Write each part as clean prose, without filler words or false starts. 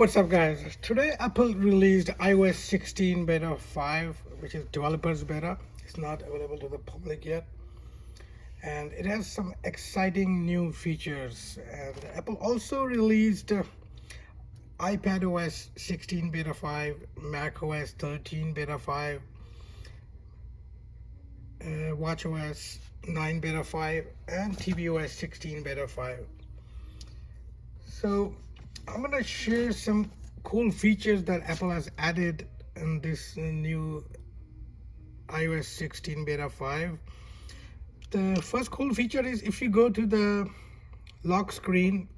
What's up, guys? Today Apple released iOS 16 beta 5, which is developers beta. It's not available to the public yet, and it has some exciting new features. And Apple also released iPadOS 16 beta 5, macOS 13 beta 5, watchOS 9 beta 5, and tvOS 16 beta 5. So I'm gonna share some cool features that Apple has added in this new iOS 16 beta 5. The first cool feature is if you go to the lock screen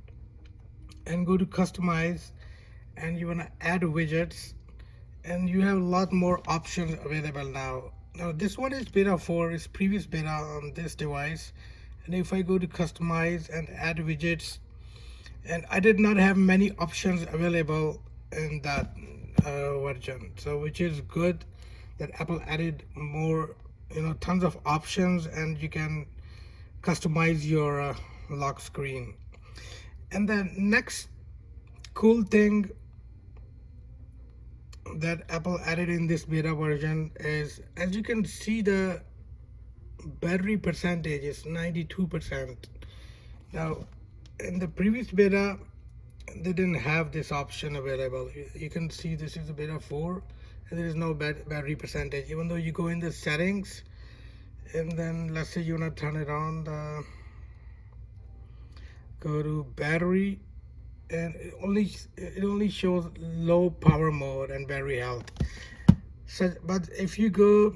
and go to customize and you want to add widgets, and you have a lot more options available now. Now this one is beta 4, is previous beta on this device, and if I go to customize and add widgets, and I did not have many options available in that version, so which is good that Apple added more, tons of options, and you can customize your lock screen. And the next cool thing that Apple added in this beta version is, as you can see, the battery percentage is 92%. Now in the previous beta they didn't have this option available. You can see this is a beta 4 and there is no battery percentage, even though you go in the settings and then let's say you want to turn it on, go to battery, and it only shows low power mode and battery health. So but if you go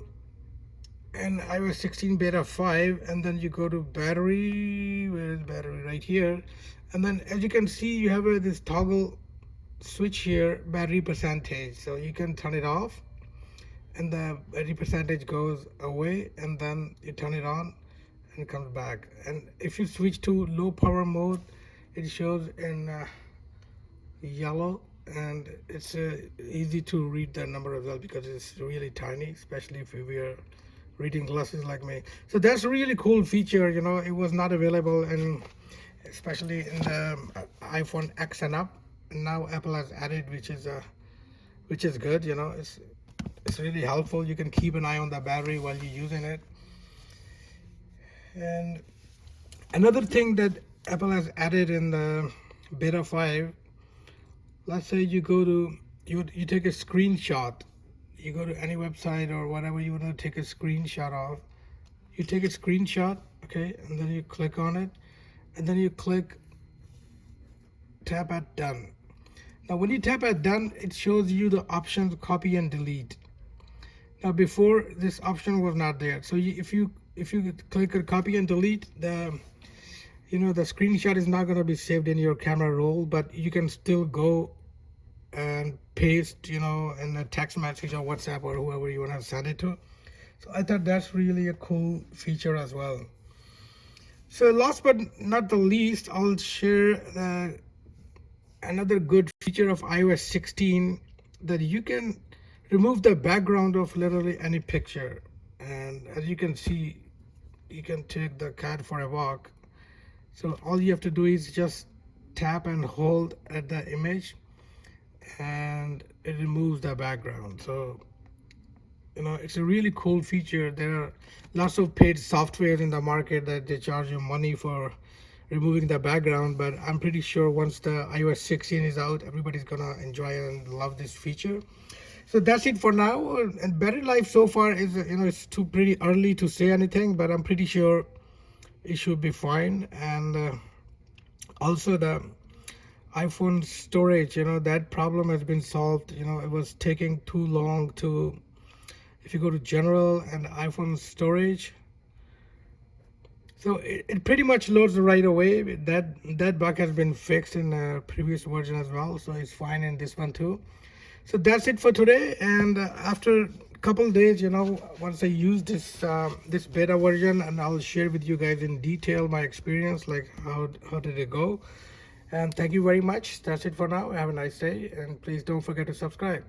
and iOS 16 beta 5 and then you go to battery, where is battery? Right here. And then as you can see, you have this toggle switch here, battery percentage, so you can turn it off and the battery percentage goes away, and then you turn it on and it comes back. And if you switch to low power mode, it shows in yellow, and it's easy to read the number as well because it's really tiny, especially if you wear reading glasses like me. So that's a really cool feature. It was not available, and especially in the iPhone X and up, and now Apple has added, which is good. It's really helpful. You can keep an eye on the battery while you're using it. And another thing that Apple has added in the beta 5, let's say you go to you take a screenshot. You go to any website or whatever you want to take a screenshot of, you take a screenshot, okay, and then you click on it, and then you tap at done. Now when you tap at done, it shows you the options copy and delete. Now before, this option was not there, so if you click a copy and delete, the screenshot is not going to be saved in your camera roll, but you can still go and paste, in a text message or WhatsApp or whoever you want to send it to. So I thought that's really a cool feature as well. So last but not the least, I'll share another good feature of iOS 16, that you can remove the background of literally any picture. And as you can see, you can take the cat for a walk. So all you have to do is just tap and hold at the image, and it removes the background. So it's a really cool feature. There are lots of paid software in the market that they charge you money for removing the background, but I'm pretty sure once the iOS 16 is out, everybody's gonna enjoy and love this feature. So that's it for now. And battery life so far is, it's too pretty early to say anything, but I'm pretty sure it should be fine. And also the iPhone storage, that problem has been solved. It was taking too long to, if you go to general and iPhone storage, so it pretty much loads right away. That bug has been fixed in a previous version as well, so it's fine in this one too. So that's it for today. And after a couple days, once I use this beta version, and I'll share with you guys in detail my experience, like how did it go. And thank you very much. That's it for now. Have a nice day, and please don't forget to subscribe.